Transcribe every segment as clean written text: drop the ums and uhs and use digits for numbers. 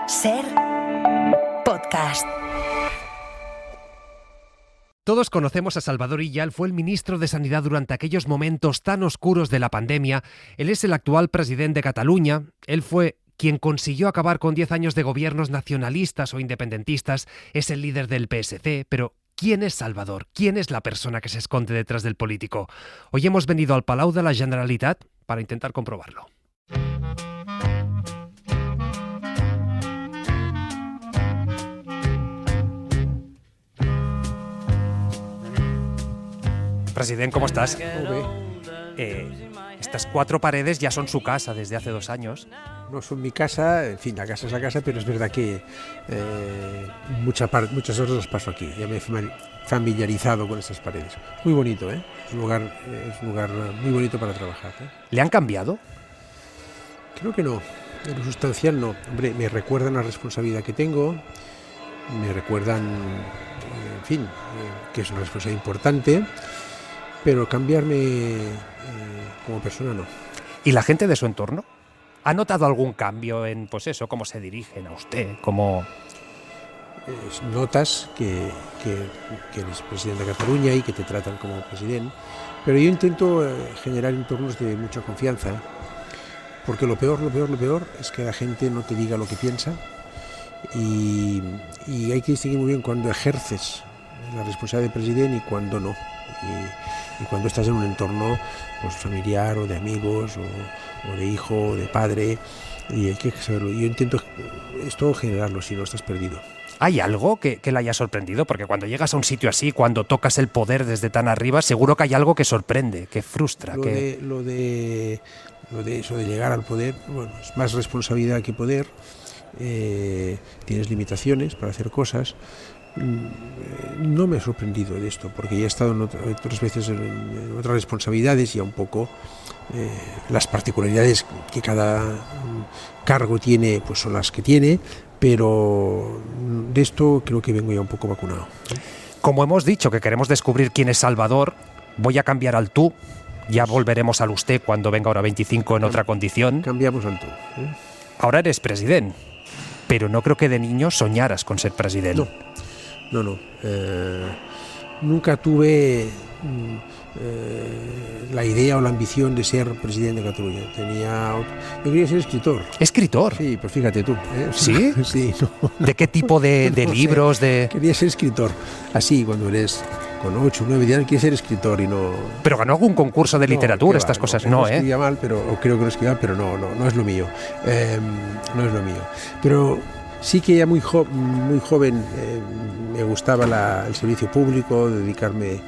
Ser podcast. Todos conocemos a Salvador Illa, fue el ministro de Sanidad durante aquellos momentos tan oscuros de la pandemia. Él es el actual presidente de Cataluña. Él fue quien consiguió acabar con 10 años de gobiernos nacionalistas o independentistas. Es el líder del PSC, pero ¿quién es Salvador? ¿Quién es la persona que se esconde detrás del político? Hoy hemos venido al Palau de la Generalitat para intentar comprobarlo. President, ¿cómo estás? Estas 4 paredes ya son su casa desde hace 2 años. No son mi casa, en fin, la casa es la casa, pero es verdad que muchas horas las paso aquí. Ya me he familiarizado con estas paredes. Muy bonito, ¿eh? Es un lugar muy bonito para trabajar, ¿eh? ¿Le han cambiado? Creo que no. En lo sustancial no. Hombre, me recuerdan la responsabilidad que tengo, me recuerdan, en fin, que es una responsabilidad importante, pero cambiarme como persona no. ¿Y la gente de su entorno? ¿Ha notado algún cambio en, pues eso, cómo se dirigen a usted? ¿Cómo...? Notas que eres presidente de Cataluña y que te tratan como presidente, pero yo intento generar entornos de mucha confianza, porque lo peor es que la gente no te diga lo que piensa y hay que distinguir muy bien cuando ejerces la responsabilidad de presidente y cuando no. Y cuando estás en un entorno pues, familiar o de amigos o de hijo o de padre, y hay que saberlo. Yo intento esto generarlo, si no estás perdido. ¿Hay algo que le haya sorprendido? Porque cuando llegas a un sitio así, cuando tocas el poder desde tan arriba, seguro que hay algo que sorprende, que frustra. Lo de eso de llegar al poder, bueno, es más responsabilidad que poder. Tienes limitaciones para hacer cosas. No me he sorprendido de esto, porque ya he estado otras veces en otras responsabilidades y un poco las particularidades que cada cargo tiene pues son las que tiene, pero de esto creo que vengo ya un poco vacunado. Como hemos dicho que queremos descubrir quién es Salvador, voy a cambiar al tú. Ya volveremos al usted cuando venga ahora 25 en otra condición. Cambiamos al tú. Ahora eres presidente, pero no creo que de niño soñaras con ser presidente. No. Nunca tuve la idea o la ambición de ser presidente de Cataluña. Yo quería ser escritor. ¿Escritor? Sí, pues fíjate tú. ¿Sí? Sí. No. ¿De qué tipo de No libros? Sé. Quería ser escritor. Así, cuando eres con 8 o 9 años, quieres ser escritor y no... ¿Pero ganó algún concurso de literatura, estas cosas? No, escribía mal, o creo que lo escribía, pero no es lo mío. No es lo mío. Pero... sí que ya muy joven me gustaba el servicio público, dedicarme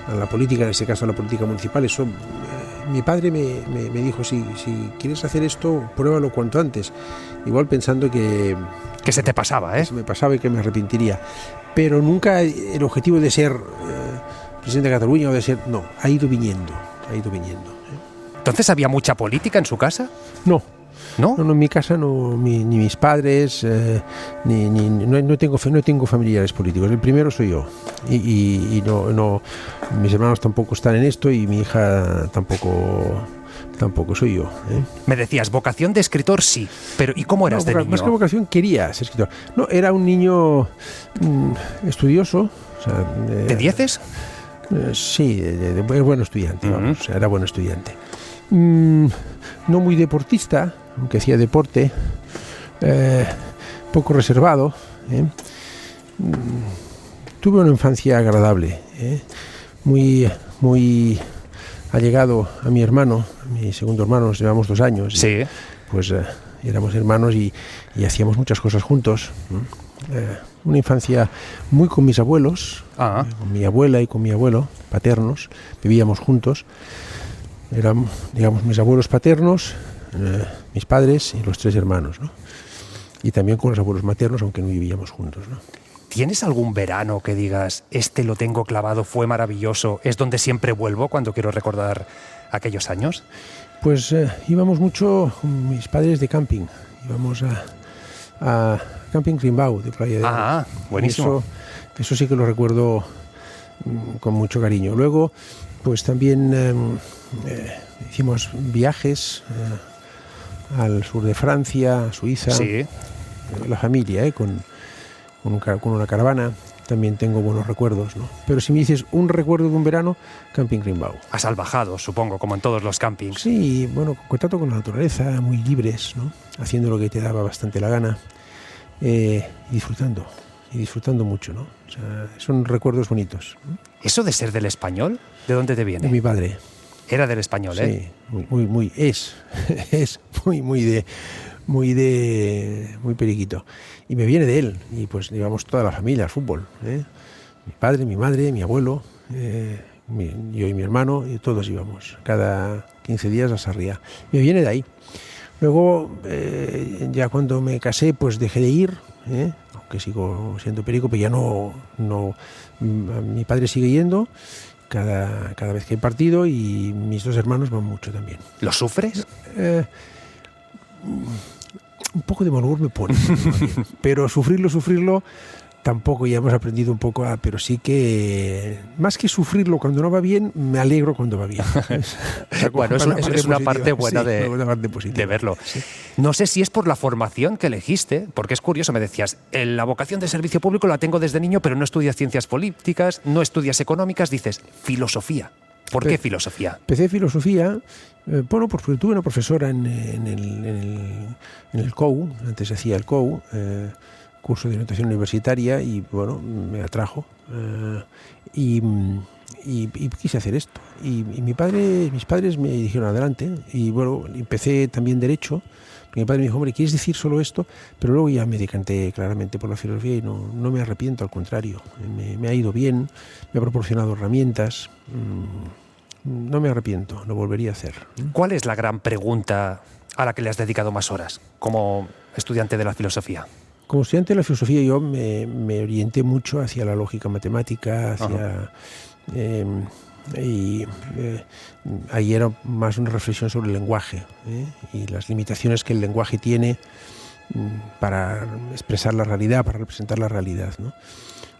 a la política, en este caso a la política municipal. Eso, mi padre me dijo, si quieres hacer esto, pruébalo cuanto antes. Igual pensando que se te pasaba, ¿eh? Se me pasaba y que me arrepentiría. Pero nunca el objetivo de ser presidente de Cataluña o de ser... No, ha ido viniendo. ¿Entonces había mucha política en su casa? No. ¿No? No, en mi casa no, ni mis padres, no tengo familiares políticos. El primero soy yo y no, mis hermanos tampoco están en esto y mi hija tampoco soy yo. Me decías, vocación de escritor sí, pero ¿y cómo eras de niño? Más que vocación, quería ser escritor. No, era un niño estudioso. O sea, ¿De 10? Sí, de buen estudiante, vamos, o sea, era buen estudiante. No muy deportista, aunque hacía deporte, poco reservado. Tuve una infancia agradable, muy allegado a mi hermano, a mi segundo hermano, nos llevamos 2 años. Sí. Pues éramos hermanos y hacíamos muchas cosas juntos. Una infancia muy con mis abuelos, con mi abuela y con mi abuelo, paternos, vivíamos juntos. Eran, digamos, mis abuelos paternos, mis padres y los 3 hermanos, ¿no? Y también con los abuelos maternos, aunque no vivíamos juntos, ¿no? ¿Tienes algún verano que digas, este lo tengo clavado, fue maravilloso, es donde siempre vuelvo cuando quiero recordar aquellos años? Pues íbamos mucho con mis padres de camping. Íbamos a Camping Rimbau, de Playa de Oro. Ah, buenísimo. Eso sí que lo recuerdo con mucho cariño. Luego, pues también hicimos viajes al sur de Francia, a Suiza. Sí. La familia, con una caravana. También tengo buenos recuerdos, ¿no? Pero si me dices un recuerdo de un verano, Camping Rimbaud. A salvajados, supongo, como en todos los campings. Sí, bueno, contacto con la naturaleza, muy libres, ¿no? Haciendo lo que te daba bastante la gana, y disfrutando mucho, ¿no? O sea, son recuerdos bonitos, ¿no? ¿Eso de ser del Español? ¿De dónde te viene? De mi padre. Era del Español, ¿eh? Sí, es muy periquito. Y me viene de él, y pues llevamos toda la familia al fútbol, ¿eh? Mi padre, mi madre, mi abuelo, yo y mi hermano, y todos íbamos cada 15 días a Sarriá. Me viene de ahí. Luego, ya cuando me casé, pues dejé de ir, aunque sigo siendo perico, pero ya no mi padre sigue yendo cada vez que hay partido, y mis dos hermanos van mucho también. ¿Lo sufres? Un poco de mal humor me pone, pero sufrirlo tampoco, ya hemos aprendido un poco pero sí que más que sufrirlo cuando no va bien, me alegro cuando va bien. Bueno, es una parte buena, sí, de verlo. Sí. No sé si es por la formación que elegiste, porque es curioso, me decías, la vocación de servicio público la tengo desde niño, pero no estudias ciencias políticas, no estudias económicas, dices filosofía. ¿Por qué filosofía? Empecé filosofía, bueno, porque tuve una profesora en el COU, antes hacía el COU, curso de orientación universitaria, y bueno, me atrajo, y quise hacer esto. Y mis padres me dijeron adelante, y bueno, empecé también Derecho. Mi padre me dijo, hombre, ¿quieres decir solo esto? Pero luego ya me decanté claramente por la filosofía, y no me arrepiento, al contrario. Me ha ido bien, me ha proporcionado herramientas. No me arrepiento, lo volvería a hacer. ¿Cuál es la gran pregunta a la que le has dedicado más horas como estudiante de la filosofía? Como estudiante de la filosofía yo me orienté mucho hacia la lógica matemática, ahí era más una reflexión sobre el lenguaje, y las limitaciones que el lenguaje tiene para expresar la realidad, para representar la realidad, ¿no?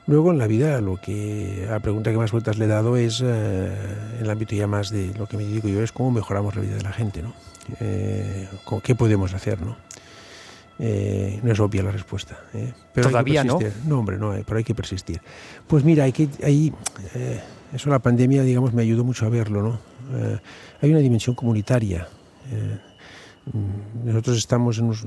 Luego en la vida la pregunta que más vueltas le he dado es, en el ámbito ya más de lo que me dedico yo, es cómo mejoramos la vida de la gente, ¿no? ¿Qué podemos hacer, no? No es obvia la respuesta, pero todavía no. No, hombre, no, pero hay que persistir. Pues mira, eso la pandemia, digamos, me ayudó mucho a verlo, ¿no? Hay una dimensión comunitaria. Nosotros estamos en los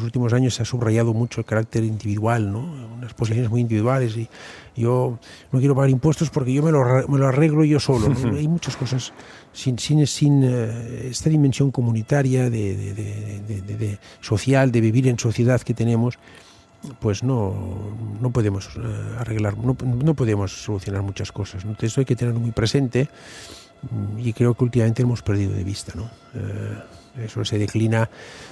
últimos años, se ha subrayado mucho el carácter individual, ¿no? Unas posiciones muy individuales, y yo no quiero pagar impuestos porque yo me lo arreglo yo solo, ¿no? Hay muchas cosas sin esta dimensión comunitaria de social, de vivir en sociedad que tenemos, pues no podemos arreglar, no podemos solucionar muchas cosas, ¿no? Entonces eso hay que tenerlo muy presente, y creo que últimamente hemos perdido de vista, ¿no? Eso se declina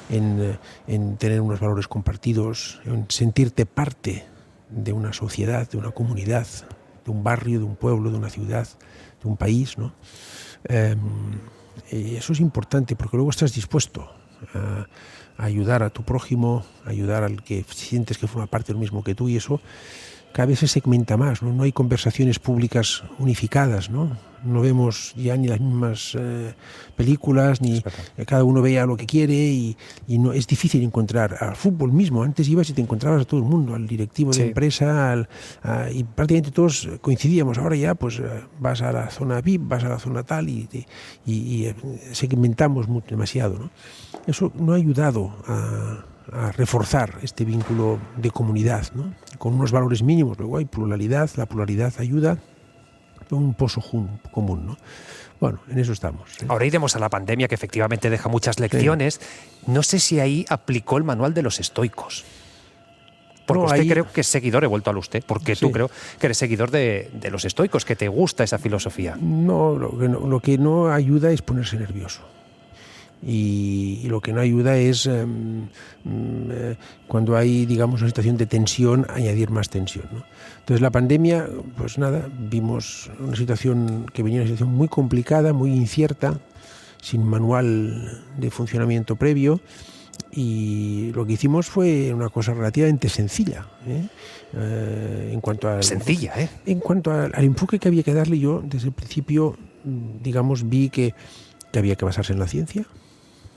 en tener unos valores compartidos, en sentirte parte de una sociedad, de una comunidad, de un barrio, de un pueblo, de una ciudad, de un país, ¿no? Y eso es importante, porque luego estás dispuesto a ayudar a tu prójimo, a ayudar al que sientes que forma parte del mismo que tú, y eso cada vez se segmenta más, ¿no? No hay conversaciones públicas unificadas, ¿no? No vemos ya ni las mismas películas, ni cada uno vea lo que quiere, y no, es difícil encontrar al fútbol mismo. Antes ibas y te encontrabas a todo el mundo, al directivo de la empresa, y prácticamente todos coincidíamos. Ahora ya pues vas a la zona VIP, vas a la zona tal, y segmentamos demasiado, ¿no? Eso no ha ayudado a reforzar este vínculo de comunidad, ¿no? Con unos valores mínimos. Luego hay pluralidad, la pluralidad ayuda a un pozo común, ¿no? Bueno, en eso estamos, ¿eh? Ahora iremos a la pandemia, que efectivamente deja muchas lecciones. Sí. No sé si ahí aplicó el manual de los estoicos. Porque no, usted creo que es seguidor, he vuelto a usted, porque tú creo que eres seguidor de los estoicos, que te gusta esa filosofía. No, lo que no ayuda es ponerse nervioso. Y lo que no ayuda es, cuando hay, digamos, una situación de tensión, añadir más tensión, ¿no? Entonces la pandemia, pues nada, vimos una situación muy complicada, muy incierta, sin manual de funcionamiento previo, y lo que hicimos fue una cosa relativamente sencilla, en cuanto a sencilla, en cuanto al enfoque que había que darle. Yo desde el principio, digamos, vi que había que basarse en la ciencia,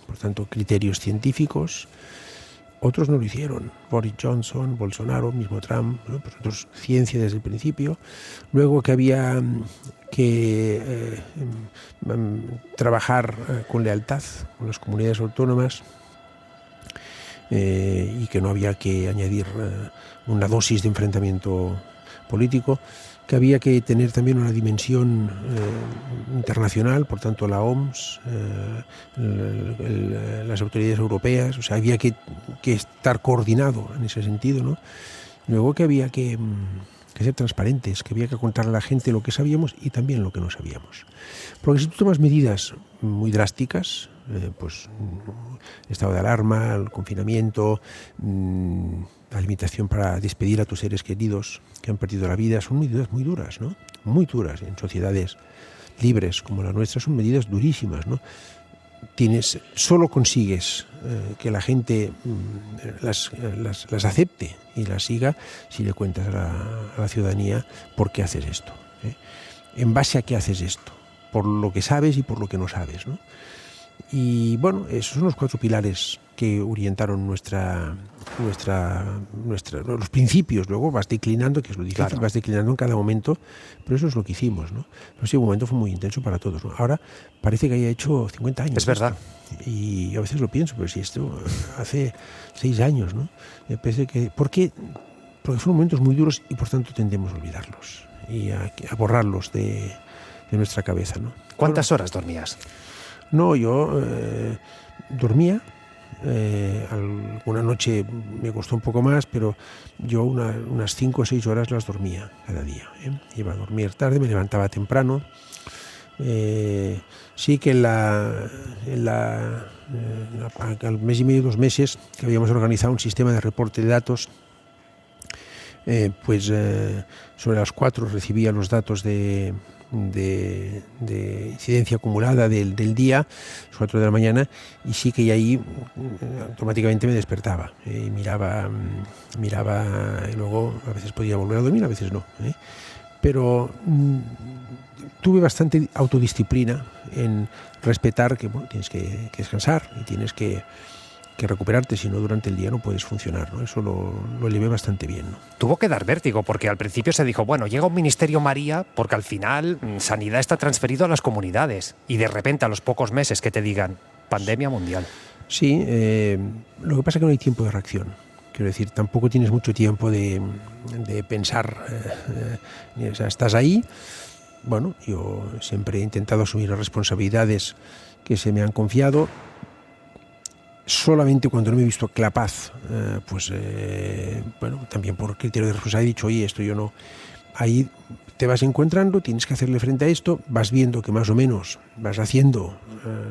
por tanto, criterios científicos. Otros no lo hicieron. Boris Johnson, Bolsonaro, mismo Trump, ¿no? Pues otros, ciencia desde el principio. Luego que había que trabajar con lealtad con las comunidades autónomas y que no había que añadir una dosis de enfrentamiento político, que había que tener también una dimensión internacional, por tanto la OMS, las autoridades europeas, o sea, había que estar coordinado en ese sentido, ¿no? Luego que había que ser transparentes, que había que contarle a la gente lo que sabíamos y también lo que no sabíamos. Porque si tú tomas medidas muy drásticas, pues estado de alarma, el confinamiento, la limitación para despedir a tus seres queridos que han perdido la vida, son medidas muy duras, ¿no? Muy duras. En sociedades libres como la nuestra son medidas durísimas, ¿no? Solo consigues que la gente las acepte y las siga si le cuentas a la ciudadanía por qué haces esto, ¿eh? En base a qué haces esto, por lo que sabes y por lo que no sabes, ¿no? Y bueno, esos son los 4 pilares que orientaron los principios. Luego vas declinando, que es lo difícil, claro. Vas declinando en cada momento, pero eso es lo que hicimos, ¿no? Pero sí, un momento fue muy intenso para todos, ¿no? Ahora parece que haya hecho 50 años. Es verdad. Y a veces lo pienso, pero si esto hace 6 años, ¿no? Porque fueron momentos muy duros y por tanto tendemos a olvidarlos y a borrarlos de nuestra cabeza, ¿no? ¿Cuántas horas dormías? No, yo dormía. Alguna noche me costó un poco más, pero yo unas 5 o 6 horas las dormía cada día, ¿eh? Iba a dormir tarde, me levantaba temprano. Sí que al mes y medio, 2 meses, que habíamos organizado un sistema de reporte de datos, sobre las 4 recibía los datos de incidencia acumulada del día, a las 4 de la mañana, y sí que ahí automáticamente me despertaba y miraba y luego a veces podía volver a dormir, a veces no, ¿eh? Pero tuve bastante autodisciplina en respetar que tienes que descansar y tienes que recuperarte, si no durante el día no puedes funcionar, ¿no? Eso lo llevé bastante bien, ¿no? Tuvo que dar vértigo, porque al principio se dijo, bueno, llega un Ministerio María, porque al final Sanidad está transferido a las comunidades, y de repente a los pocos meses que te digan, pandemia mundial. Sí, lo que pasa es que no hay tiempo de reacción. Quiero decir, tampoco tienes mucho tiempo de pensar, o sea, estás ahí. Bueno, yo siempre he intentado asumir las responsabilidades que se me han confiado. Solamente cuando no me he visto capaz, también por criterio de responsabilidad he dicho, oye, esto yo no. Ahí te vas encontrando, tienes que hacerle frente a esto, vas viendo que más o menos vas haciendo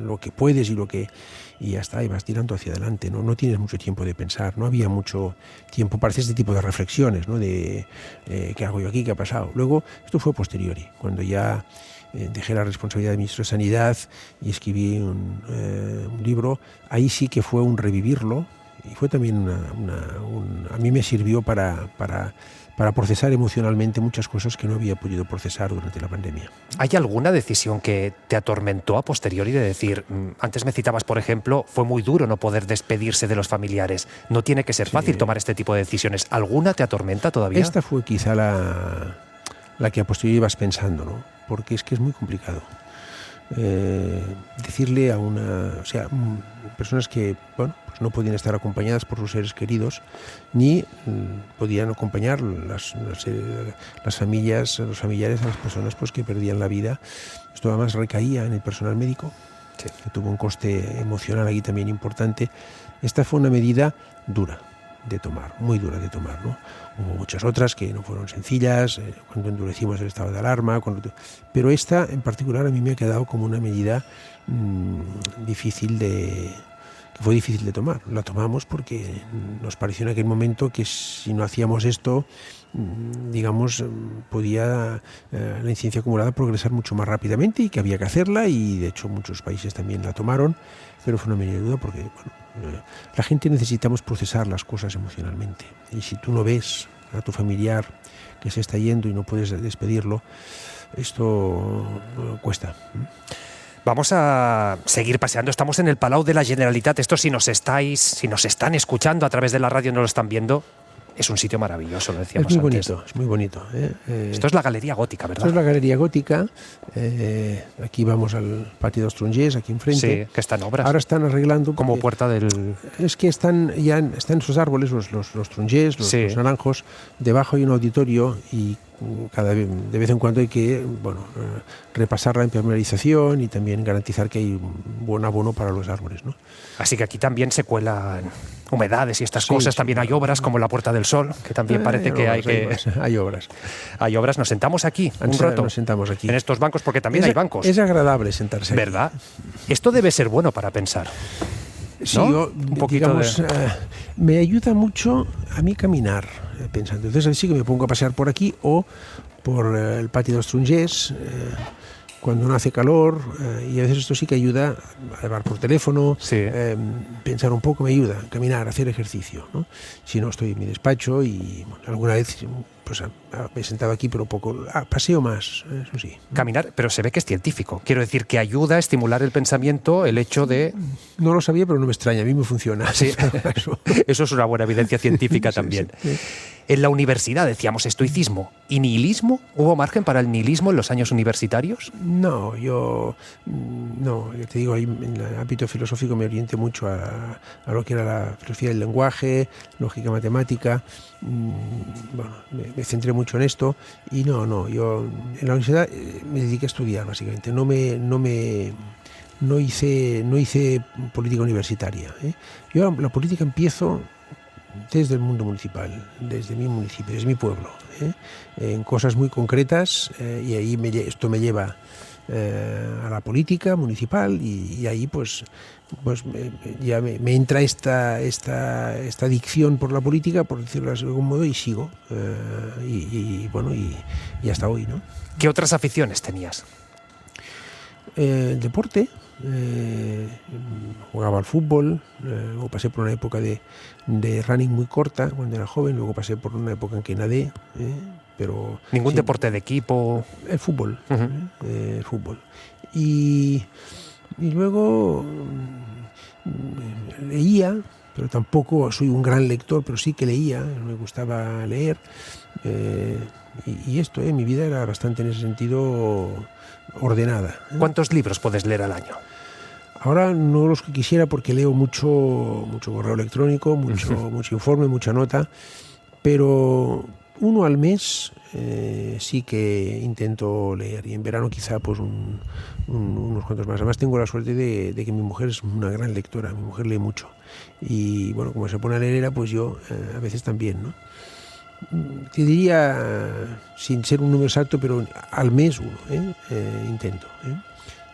lo que puedes y ya está, y vas tirando hacia adelante, ¿no? No tienes mucho tiempo de pensar, no había mucho tiempo para hacer este tipo de reflexiones, ¿no? De ¿qué hago yo aquí? ¿Qué ha pasado? Luego, esto fue posteriori, cuando ya dejé la responsabilidad de ministro de Sanidad y escribí un libro. Ahí sí que fue un revivirlo y fue también a mí me sirvió para procesar emocionalmente muchas cosas que no había podido procesar durante la pandemia. ¿Hay alguna decisión que te atormentó a posteriori de decir, antes me citabas, por ejemplo, fue muy duro no poder despedirse de los familiares? No tiene que ser fácil tomar este tipo de decisiones. ¿Alguna te atormenta todavía? Esta fue quizá la que a posteriori ibas pensando, ¿no? Porque es que es muy complicado. Decirle a personas que, pues no podían estar acompañadas por sus seres queridos, ni podían acompañar las familias, los familiares a las personas pues que perdían la vida. Esto además recaía en el personal médico, sí, que tuvo un coste emocional aquí también importante. Esta fue una medida dura de tomar, muy dura de tomar, ¿no? Hubo muchas otras que no fueron sencillas, cuando endurecimos el estado de alarma, pero esta en particular a mí me ha quedado como una medida que fue difícil de tomar. La tomamos porque nos pareció en aquel momento que si no hacíamos esto, podía la incidencia acumulada progresar mucho más rápidamente y que había que hacerla, y de hecho muchos países también la tomaron, pero fue una medida dura porque la gente necesitamos procesar las cosas emocionalmente, y si tú no ves a tu familiar que se está yendo y no puedes despedirlo, esto cuesta. Vamos a seguir paseando. Estamos en el Palau de la Generalitat. Esto, si nos están escuchando a través de la radio, no lo están viendo, es un sitio maravilloso, lo decíamos antes. Bonito, es muy bonito. Esto es la Galería Gótica, ¿verdad? Esto es la Galería Gótica. Aquí vamos al Patio dels Trongers, aquí enfrente. Sí, que está en obras. Ahora están arreglando. Como puerta del... Es que están sus árboles, los trongers, los naranjos. Debajo hay un auditorio y de vez en cuando hay que repasar la impermeabilización y también garantizar que hay un buen abono para los árboles, ¿no? Así que aquí también se cuelan humedades y estas cosas. También hay obras como la Puerta del Sol, que también parece que hay obras. Hay obras. Nos sentamos aquí un rato. Nos sentamos aquí. En estos bancos, porque también hay bancos. Es agradable sentarse aquí. ¿Verdad? Esto debe ser bueno para pensar. Sí, ¿no? yo, un poquito me ayuda mucho a mí caminar, pensando. Entonces sí que me pongo a pasear por aquí o por el Patio dels Trongers, cuando no hace calor, y a veces esto sí que ayuda a hablar por teléfono, pensar un poco, me ayuda, caminar, hacer ejercicio, ¿no? Si no, estoy en mi despacho y alguna vez pues me he sentado aquí, pero poco, paseo más, eso sí. Caminar, pero se ve que es científico. Quiero decir que ayuda a estimular el pensamiento, el hecho de... No lo sabía, pero no me extraña, a mí me funciona. Sí. Eso es una buena evidencia científica también. Sí. En la universidad decíamos estoicismo y nihilismo. ¿Hubo margen para el nihilismo en los años universitarios? No, te digo, ahí en el ámbito filosófico me orienté mucho a lo que era la filosofía del lenguaje, lógica matemática. Me centré mucho en esto y yo en la universidad me dediqué a estudiar básicamente. No hice política universitaria. Yo la política empiezo desde el mundo municipal, desde mi municipio, desde mi pueblo, en cosas muy concretas, y ahí esto me lleva a la política municipal y ahí pues ya me entra esta adicción por la política, por decirlo de algún modo, y sigo y hasta hoy, ¿no? ¿Qué otras aficiones tenías? El deporte. Jugaba al fútbol, luego pasé por una época de running muy corta cuando era joven, luego pasé por una época en que nadé, pero... ¿Ningún deporte de equipo? El fútbol, el fútbol. Y luego leía, pero tampoco soy un gran lector, pero sí que leía, me gustaba leer, y esto, mi vida era bastante en ese sentido ordenada. ¿Cuántos libros puedes leer al año? Ahora no los que quisiera porque leo mucho correo electrónico, mucho informe, mucha nota, pero uno al mes sí que intento leer, y en verano quizá pues unos cuantos más. Además tengo la suerte de que mi mujer es una gran lectora, mi mujer lee mucho y bueno, como se pone a leer, pues yo a veces también, ¿no? Te diría, sin ser un número exacto, pero al mes uno, intento.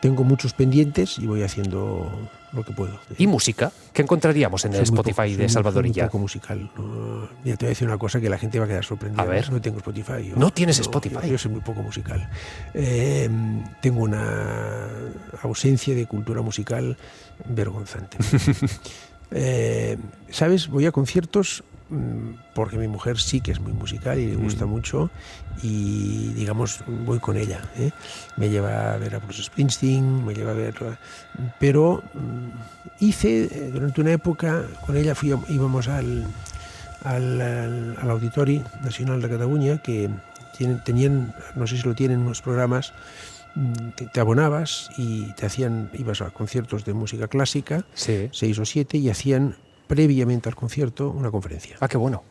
Tengo muchos pendientes y voy haciendo lo que puedo. ¿Y música? ¿Qué encontraríamos en el Spotify de Salvador Illa? Un poco musical. No, ya te voy a decir una cosa que la gente va a quedar sorprendida. A ver. No tengo Spotify. ¿No tienes Spotify? Yo soy muy poco musical. Tengo una ausencia de cultura musical vergonzante. ¿Sabes? Voy a conciertos porque mi mujer sí que es muy musical y le gusta mucho, y digamos voy con ella, me lleva a ver a Bruce Springsteen, me lleva a ver, pero hice durante una época con ella, íbamos al Auditori Nacional de Cataluña, que tenían, no sé si lo tienen, unos programas que te abonabas y ibas a conciertos de música clásica, 6 o 7, y hacían previamente al concierto una conferencia. Ah, qué bueno.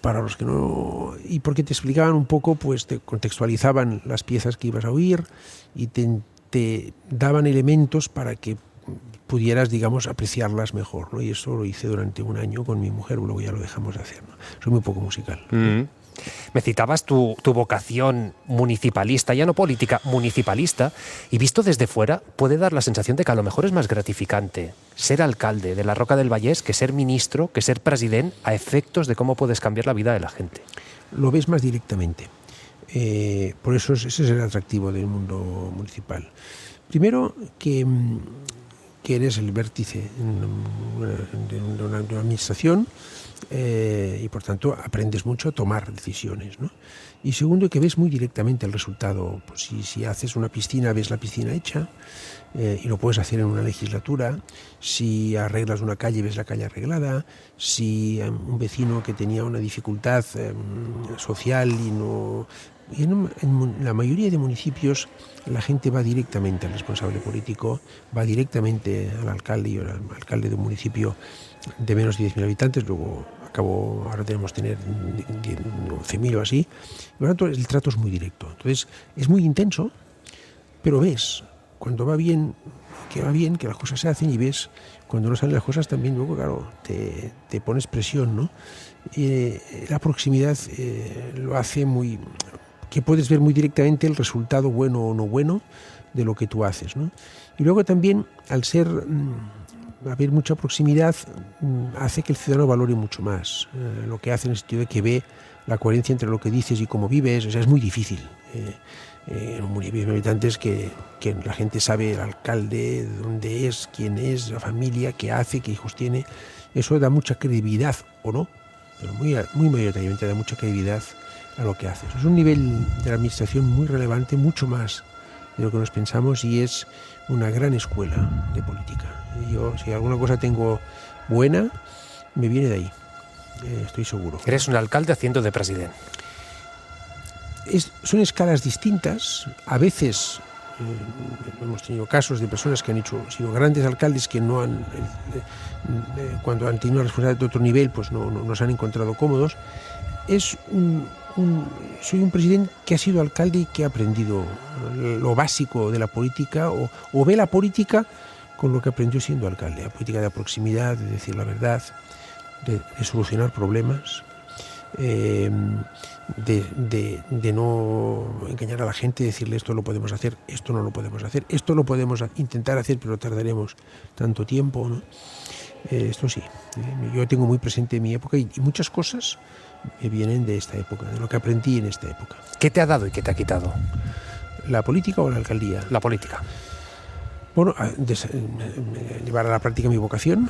Para los que no... Y porque te explicaban un poco, pues te contextualizaban las piezas que ibas a oír y te daban elementos para que pudieras, digamos, apreciarlas mejor, ¿no? Y eso lo hice durante un año con mi mujer, luego ya lo dejamos de hacer, ¿no? Soy muy poco musical. Me citabas tu vocación municipalista, ya no política, municipalista, y visto desde fuera puede dar la sensación de que a lo mejor es más gratificante ser alcalde de la Roca del Vallès que ser ministro, que ser presidente, a efectos de cómo puedes cambiar la vida de la gente. Lo ves más directamente. Por eso ese es el atractivo del mundo municipal. Primero, que que eres el vértice de una administración y por tanto aprendes mucho a tomar decisiones, ¿no? Y segundo, que ves muy directamente el resultado. Pues si haces una piscina, ves la piscina hecha y lo puedes hacer en una legislatura. Si arreglas una calle, ves la calle arreglada. Si un vecino que tenía una dificultad social y no... Y en la mayoría de municipios la gente va directamente al responsable político, va directamente al alcalde y al alcalde de un municipio de menos de 10.000 habitantes, luego ahora tenemos que tener 11.000 o así, y por lo tanto el trato es muy directo. Entonces es muy intenso, pero ves cuando va bien, que las cosas se hacen, y ves cuando no salen las cosas también, luego claro, te pones presión, ¿no? La proximidad lo hace muy... que puedes ver muy directamente el resultado bueno o no bueno de lo que tú haces, ¿no? Y luego también, al haber mucha proximidad, hace que el ciudadano valore mucho más lo que hace, en el sentido de que ve la coherencia entre lo que dices y cómo vives. O sea, es muy difícil en un municipio de habitantes que la gente sabe el alcalde, dónde es, quién es, la familia, qué hace, qué hijos tiene. Eso da mucha credibilidad, o no, pero muy mayoritariamente da mucha credibilidad a lo que haces. Es un nivel de la administración muy relevante, mucho más de lo que nos pensamos, y es una gran escuela de política. Yo, si alguna cosa tengo buena, me viene de ahí, estoy seguro. Eres un alcalde haciendo de presidente. Son escalas distintas. A veces hemos tenido casos de personas que han sido grandes alcaldes que no han, cuando han tenido una responsabilidad de otro nivel, pues no se han encontrado cómodos. Soy un presidente que ha sido alcalde y que ha aprendido lo básico de la política, o ve la política con lo que aprendió siendo alcalde. La política de la proximidad, de decir la verdad, de solucionar problemas, de no engañar a la gente, decirle esto lo podemos hacer, esto no lo podemos hacer, esto lo podemos intentar hacer pero tardaremos tanto tiempo, ¿no? Esto sí, yo tengo muy presente mi época, y muchas cosas me vienen de esta época, de lo que aprendí en esta época. ¿Qué te ha dado y qué te ha quitado? ¿La política o la alcaldía? La política. Bueno, llevar a la práctica mi vocación.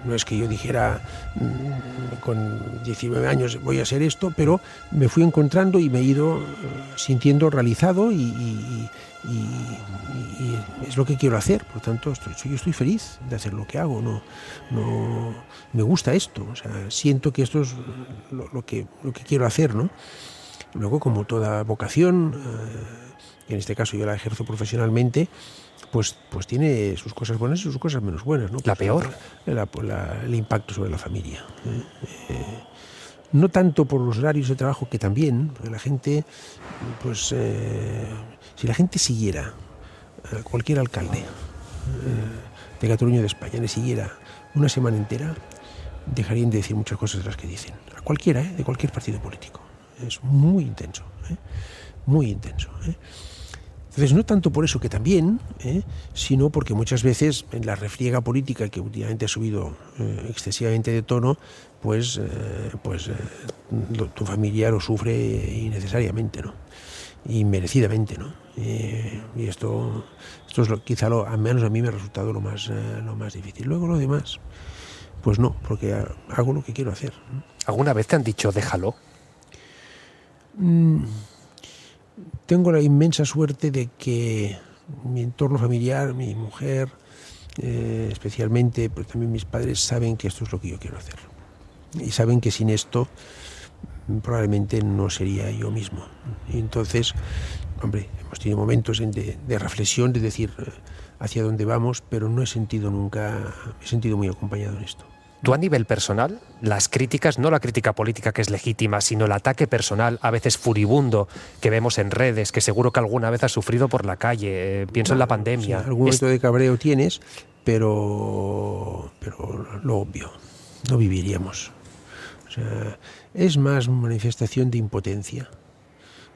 No es que yo dijera con 19 años voy a hacer esto, pero me fui encontrando y me he ido sintiendo realizado y es lo que quiero hacer. Por tanto, yo estoy feliz de hacer lo que hago. No me gusta esto. O sea, siento que esto es lo que quiero hacer, ¿no? Luego, como toda vocación, y en este caso yo la ejerzo profesionalmente, pues tiene sus cosas buenas y sus cosas menos buenas, ¿no? ¿La peor? El impacto sobre la familia. No tanto por los horarios de trabajo, que también, porque la gente, pues si la gente siguiera, cualquier alcalde de Cataluña o de España, le siguiera una semana entera, dejarían de decir muchas cosas de las que dicen. A cualquiera, de cualquier partido político. Es muy intenso, muy intenso. Entonces, no tanto por eso, que también, sino porque muchas veces en la refriega política, que últimamente ha subido excesivamente de tono, pues tu familia lo sufre innecesariamente, ¿no? Y merecidamente, ¿no? Y esto es quizá al menos a mí me ha resultado lo más difícil. Luego lo demás, pues no, porque hago lo que quiero hacer. ¿Alguna vez te han dicho déjalo? Tengo la inmensa suerte de que mi entorno familiar, mi mujer, especialmente, pero también mis padres, saben que esto es lo que yo quiero hacer. Y saben que sin esto probablemente no sería yo mismo. Y entonces, hombre, hemos tenido momentos de reflexión, de decir hacia dónde vamos, pero no he sentido muy acompañado en esto. Tú, a nivel personal, las críticas, no la crítica política que es legítima, sino el ataque personal, a veces furibundo, que vemos en redes, que seguro que alguna vez has sufrido por la calle, pienso en la pandemia. Sí, algún momento de cabreo tienes, pero lo obvio, no viviríamos. O sea, es más una manifestación de impotencia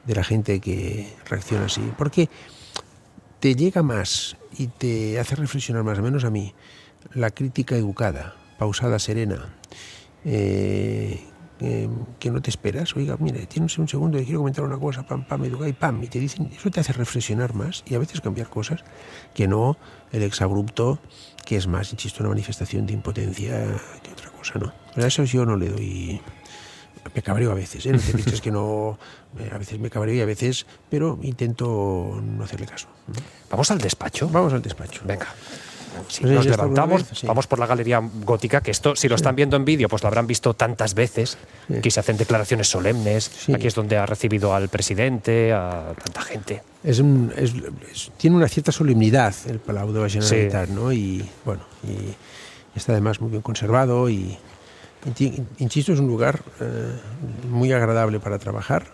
de la gente que reacciona así, porque te llega más y te hace reflexionar más, o menos a mí, la crítica educada, pausada, serena, que no te esperas. Oiga, mire, tienes un segundo, le quiero comentar una cosa, pam, pam, y pam, y te dicen, eso te hace reflexionar más y a veces cambiar cosas que no el exabrupto, que es más, insisto, una manifestación de impotencia que otra cosa, ¿no? A eso yo no le doy... Me cabreo a veces, ¿eh? No te pienses que no... A veces me cabreo y a veces... Pero intento no hacerle caso. ¿Vamos al despacho? Vamos al despacho. Venga. Sí, Pues nos ya está levantamos, alguna vez, sí. vamos por la galería gótica, que esto, si lo están viendo en vídeo, pues lo habrán visto tantas veces. Sí. Aquí se hacen declaraciones solemnes. Sí. Aquí es donde ha recibido al presidente, a tanta gente. Tiene una cierta solemnidad el Palau de la Generalitat, ¿no? Y bueno, y está además muy bien conservado y insisto, es un lugar muy agradable para trabajar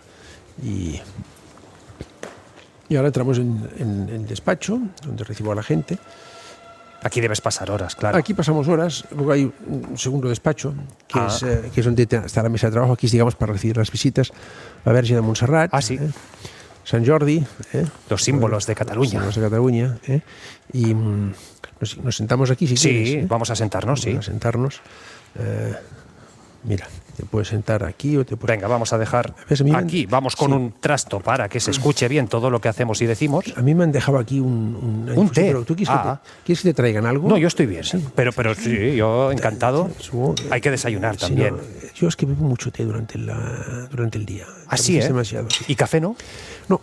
y ahora entramos en el despacho donde recibo a la gente. Aquí debes pasar horas, claro. Aquí pasamos horas, luego hay un segundo despacho que es donde está la mesa de trabajo. Aquí es, digamos, para recibir las visitas, la Verge de Montserrat, Sí. Sant Jordi, Los símbolos de Cataluña. Símbolos de Cataluña, y nos sentamos aquí si quieres. Sí, vamos a sentarnos, sí. Vamos a sentarnos. Mira, te puedes sentar aquí o te puedes... Venga, vamos a dejar ¿Ves? A mí aquí, vamos con un trasto para que se escuche bien todo lo que hacemos y decimos. A mí me han dejado aquí un té. Pero ¿tú quieres que te traigan algo? No, yo estoy bien, pero sí, yo encantado. Supongo que- Hay que desayunar Sí, también. no, yo es que bebo mucho té durante el día. Así, A veces ¿eh? demasiado, sí. ¿Y café no? No,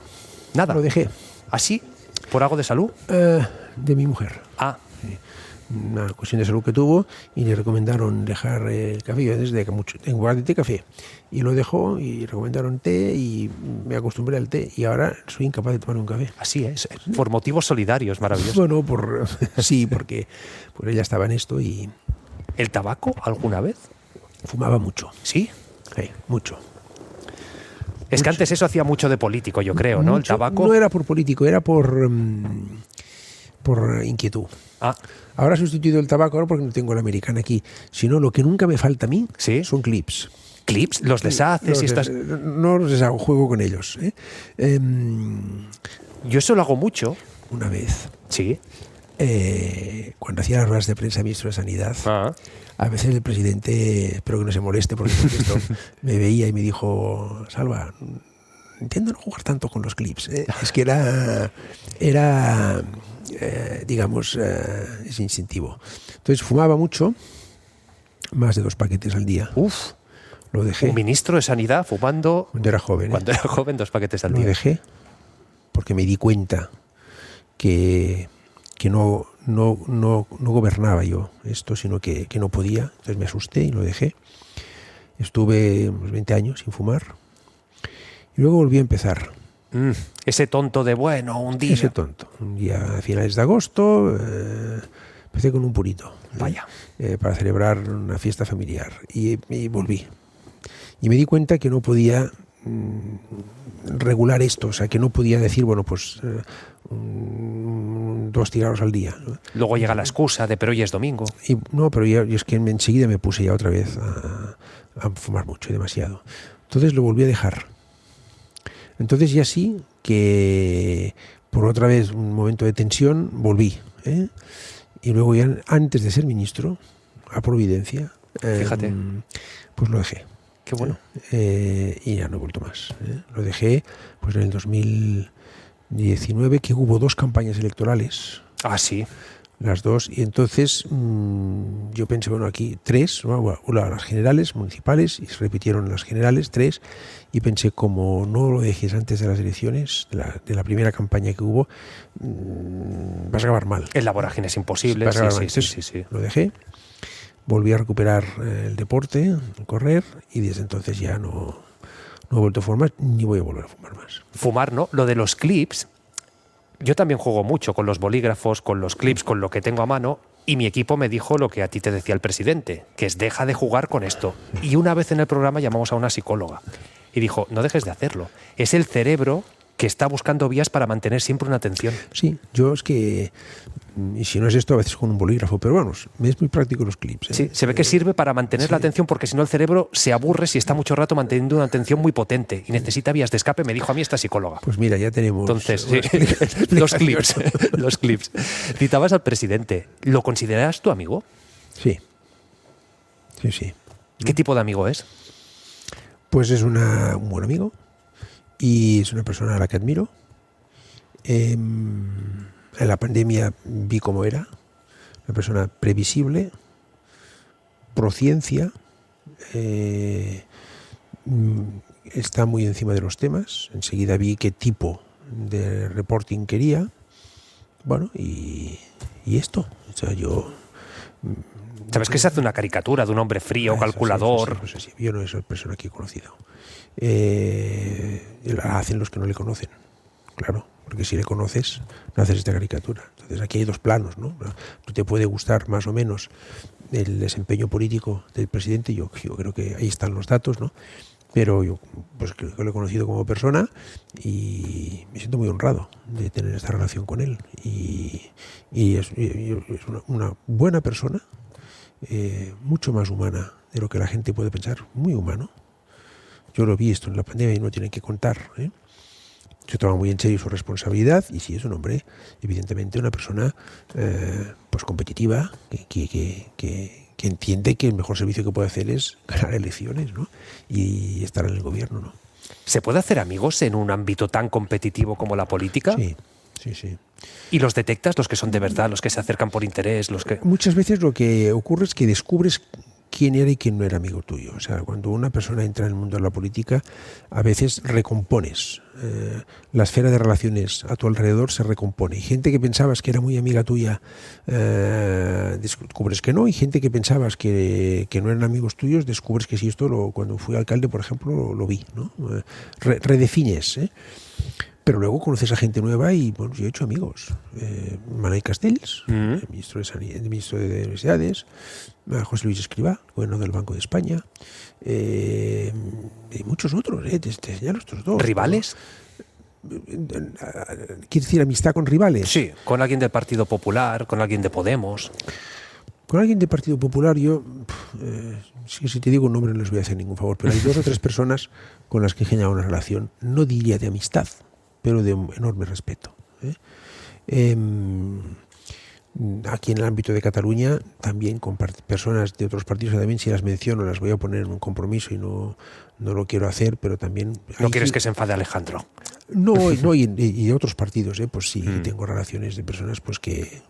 Nada. lo dejé. ¿Así? ¿Por algo de salud? De mi mujer. Ah, Una cuestión de salud que tuvo y le recomendaron dejar el café. Yo desde que mucho tengo de té café y lo dejó y recomendaron té y me acostumbré al té y ahora soy incapaz de tomar un café. así es. Por motivos solidarios, maravilloso. Bueno, sí, porque pues ella estaba en esto y ¿El tabaco alguna vez? fumaba mucho. Sí. Mucho. Es que antes eso hacía mucho de político, yo creo, ¿no? El Mucho. tabaco. No era por político, era por inquietud. Ah, Ahora he sustituido el tabaco, ahora porque no tengo la americana aquí, sino lo que nunca me falta a mí ¿Sí? son clips. clips, los deshaces y estas. No los deshago, juego con ellos. Yo eso lo hago mucho. Una vez, Sí. cuando hacía las ruedas de prensa ministro de Sanidad, Ah. a veces el presidente, espero que no se moleste porque esto, me veía y me dijo, Salva, intenta no jugar tanto con los clips. Es que era digamos, es instintivo. Entonces fumaba mucho, más de 2 paquetes al día. Uf. Lo dejé Un ministro de Sanidad fumando cuando era joven. cuando era joven 2 paquetes al Lo día. dejé porque me di cuenta que no gobernaba yo esto, sino que no podía. Entonces me asusté y lo dejé. Estuve unos 20 años sin fumar y luego volví a empezar. Ese tonto de bueno, un día. Ese tonto. Un día a finales de agosto empecé con un purito. Vaya. Para celebrar una fiesta familiar y volví. Y me di cuenta que no podía regular esto, o sea, que no podía decir, bueno, pues 2 cigarros al día. Luego llega la excusa de pero hoy es domingo. Y no, pero yo es que enseguida me puse ya otra vez a fumar mucho y demasiado. Entonces lo volví a dejar. Entonces ya sí que por otra vez un momento de tensión volví. Y luego ya antes de ser ministro, a Providencia, Fíjate. pues lo dejé. Qué bueno. Y ya no he vuelto más. Lo dejé pues en el 2019, que hubo 2 campañas electorales, Ah, sí. las 2, y entonces yo pensé, bueno, aquí 3, las generales, municipales, y se repitieron las generales, 3, y pensé, como no lo dejes antes de las elecciones, de la primera campaña que hubo, vas a acabar mal. El la vorágine es imposible. Vas a acabar mal. Sí. Entonces, lo dejé, volví a recuperar el deporte, el correr, y desde entonces ya no he vuelto a fumar, ni voy a volver a fumar más. Fumar, ¿no? Lo de los clips, yo también juego mucho con los bolígrafos, con los clips, con lo que tengo a mano, y mi equipo me dijo lo que a ti te decía el presidente, que es deja de jugar con esto. Y una vez en el programa llamamos a una psicóloga y dijo, no dejes de hacerlo. Es el cerebro que está buscando vías para mantener siempre una atención. Sí, yo es que, y si no es esto, a veces con un bolígrafo, pero vamos, es muy práctico los clips. Sí, se ve que sirve para mantener la atención, porque si no el cerebro se aburre si está mucho rato manteniendo una atención muy potente y necesita vías de escape, me dijo a mí esta psicóloga. Pues mira, ya tenemos... Entonces, una sí, los clips. Citabas al presidente. ¿Lo consideras tu amigo? Sí. Sí, sí. ¿Qué tipo de amigo es? Pues es un buen amigo y es una persona a la que admiro. En la pandemia vi cómo era, una persona previsible, prociencia, está muy encima de los temas. Enseguida vi qué tipo de reporting quería. Bueno, y esto. O sea, yo... ¿Sabes que se hace una caricatura de un hombre frío, calculador? Sí. Yo no soy persona que he conocido. La hacen los que no le conocen, claro, porque si le conoces, no haces esta caricatura. Entonces aquí hay dos planos, ¿no? Tú te puede gustar más o menos el desempeño político del presidente, yo creo que ahí están los datos, ¿no? Pero yo pues creo que lo he conocido como persona y me siento muy honrado de tener esta relación con él. Y es una buena persona, mucho más humana de lo que la gente puede pensar, muy humano. Yo lo vi esto en la pandemia y no tienen que contar, ¿eh? Se toma muy en serio su responsabilidad y sí es un hombre, evidentemente una persona pues competitiva, que entiende que el mejor servicio que puede hacer es ganar elecciones, ¿no? Y estar en el gobierno, ¿no? ¿Se puede hacer amigos en un ámbito tan competitivo como la política? Sí. ¿Y los detectas, los que son de verdad, los que se acercan por interés, los que...? Muchas veces lo que ocurre es que descubres quién era y quién no era amigo tuyo. O sea, cuando una persona entra en el mundo de la política, a veces recompones. La esfera de relaciones a tu alrededor se recompone. Y gente que pensabas que era muy amiga tuya, descubres que no. Y gente que pensabas que no eran amigos tuyos, descubres que sí. Esto cuando fui alcalde, por ejemplo, lo vi, ¿no? Redefines, ¿eh? Pero luego conoces a gente nueva y, bueno, yo he hecho amigos. Manuel Castells, el ministro de Universidades, José Luis Escrivá, gobernador del Banco de España, y muchos otros, te señalo estos dos. ¿Rivales? ¿Quieres decir amistad con rivales? Sí, con alguien del Partido Popular, con alguien de Podemos. Con alguien del Partido Popular, yo, si te digo un nombre no les voy a hacer ningún favor, pero hay 2 o 3 personas con las que he generado una relación, no diría de amistad, pero de enorme respeto. Aquí en el ámbito de Cataluña, también con personas de otros partidos, también si las menciono las voy a poner en un compromiso y no lo quiero hacer, pero también... ¿No quieres que se enfade Alejandro? No, y de otros partidos, pues sí, tengo relaciones de personas pues que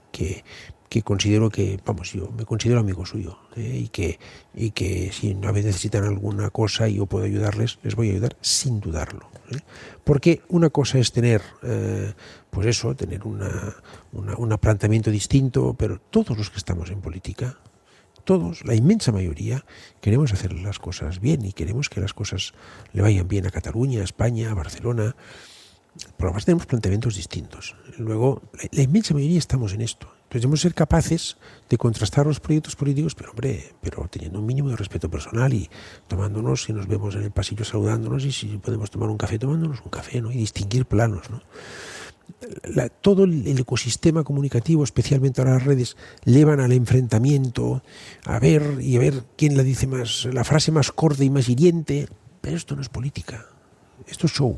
considero que, vamos, yo me considero amigo suyo, y que si a veces necesitan alguna cosa y yo puedo ayudarles, les voy a ayudar sin dudarlo. Porque una cosa es tener, pues eso, tener un planteamiento distinto, pero todos los que estamos en política, todos, la inmensa mayoría, queremos hacer las cosas bien y queremos que las cosas le vayan bien a Cataluña, a España, a Barcelona. Pero además tenemos planteamientos distintos. Luego, la inmensa mayoría estamos en esto. Entonces debemos ser capaces de contrastar los proyectos políticos, pero teniendo un mínimo de respeto personal y tomándonos, si nos vemos en el pasillo saludándonos y si podemos tomar un café, tomándonos un café, ¿no? Y distinguir planos, ¿no? Todo el ecosistema comunicativo, especialmente ahora las redes, llevan al enfrentamiento, a ver quién la dice más, la frase más corta y más hiriente. Pero esto no es política, esto es show.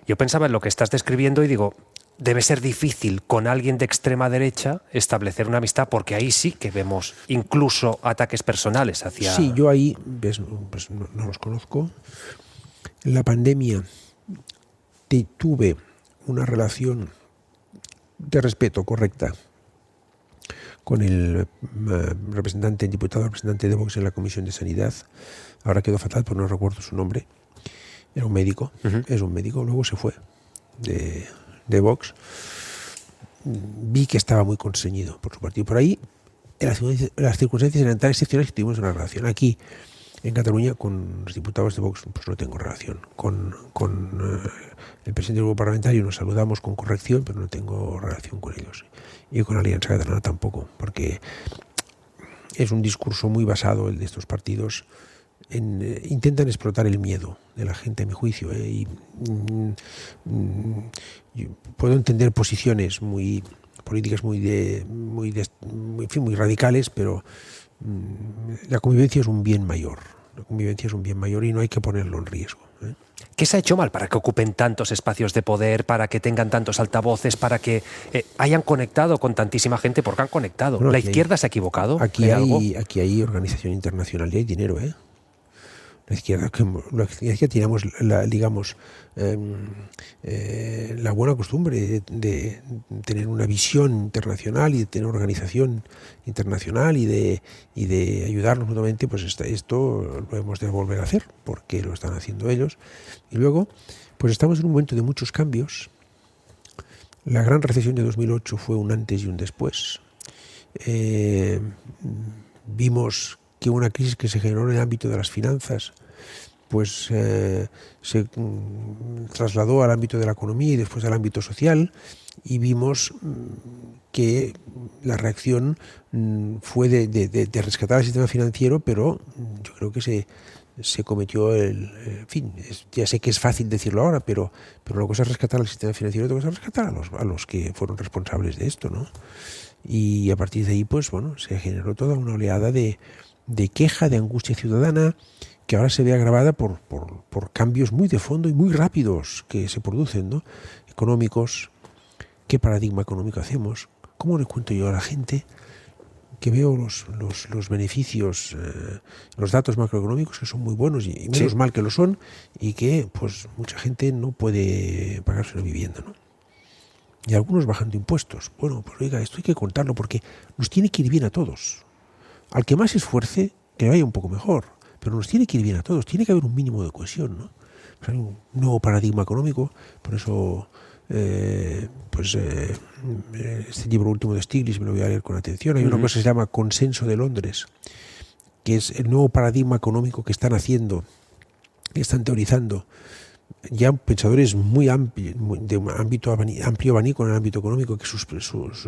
Yo pensaba en lo que estás describiendo y digo, debe ser difícil con alguien de extrema derecha establecer una amistad, porque ahí sí que vemos incluso ataques personales hacia... Sí, yo ahí pues no los conozco. En la pandemia tuve una relación de respeto correcta con el diputado representante de Vox en la Comisión de Sanidad. Ahora quedó fatal, pero no recuerdo su nombre. Era un médico, es un médico, luego se fue de Vox. Vi que estaba muy constreñido por su partido. Por ahí, las circunstancias eran tan excepcionales que tuvimos una relación. Aquí, en Cataluña, con los diputados de Vox, pues no tengo relación. Con el presidente del grupo parlamentario nos saludamos con corrección, pero no tengo relación con ellos. Y con Alianza Catalana tampoco, porque es un discurso muy basado, el de estos partidos, intentan explotar el miedo de la gente, a mi juicio, y yo puedo entender posiciones políticas muy radicales, pero la convivencia es un bien mayor. La convivencia es un bien mayor y no hay que ponerlo en riesgo. ¿Qué se ha hecho mal para que ocupen tantos espacios de poder, para que tengan tantos altavoces, para que hayan conectado con tantísima gente? Porque han conectado. Bueno, ¿la izquierda se ha equivocado? Aquí hay organización internacional y hay dinero, La izquierda teníamos la buena costumbre de tener una visión internacional y de tener organización internacional y de ayudarnos mutuamente. Pues esto lo hemos de volver a hacer, porque lo están haciendo ellos. Y luego, pues estamos en un momento de muchos cambios. La gran recesión de 2008 fue un antes y un después. Vimos que una crisis que se generó en el ámbito de las finanzas pues se trasladó al ámbito de la economía y después al ámbito social, y vimos que la reacción fue de rescatar el sistema financiero, pero yo creo que se cometió en fin, ya sé que es fácil decirlo ahora, pero una cosa es rescatar al sistema financiero y otra cosa es rescatar a los que fueron responsables de esto, ¿no? Y a partir de ahí, pues bueno, se generó toda una oleada de queja, de angustia ciudadana, que ahora se ve agravada por cambios muy de fondo y muy rápidos que se producen, ¿no? Económicos. ¿Qué paradigma económico hacemos? ¿Cómo le cuento yo a la gente que veo los beneficios, los datos macroeconómicos, que son muy buenos y menos mal que lo son, y que pues mucha gente no puede pagarse una vivienda, ¿no? Y algunos bajando impuestos? Bueno, pues oiga, esto hay que contarlo porque nos tiene que ir bien a todos. Al que más se esfuerce, que vaya un poco mejor, pero nos tiene que ir bien a todos. Tiene que haber un mínimo de cohesión, ¿no? Pues hay un nuevo paradigma económico, por eso este libro último de Stiglitz me lo voy a leer con atención. Hay una cosa que se llama Consenso de Londres, que es el nuevo paradigma económico que están haciendo, que están teorizando ya pensadores muy amplios, de un amplio abanico en el ámbito económico, que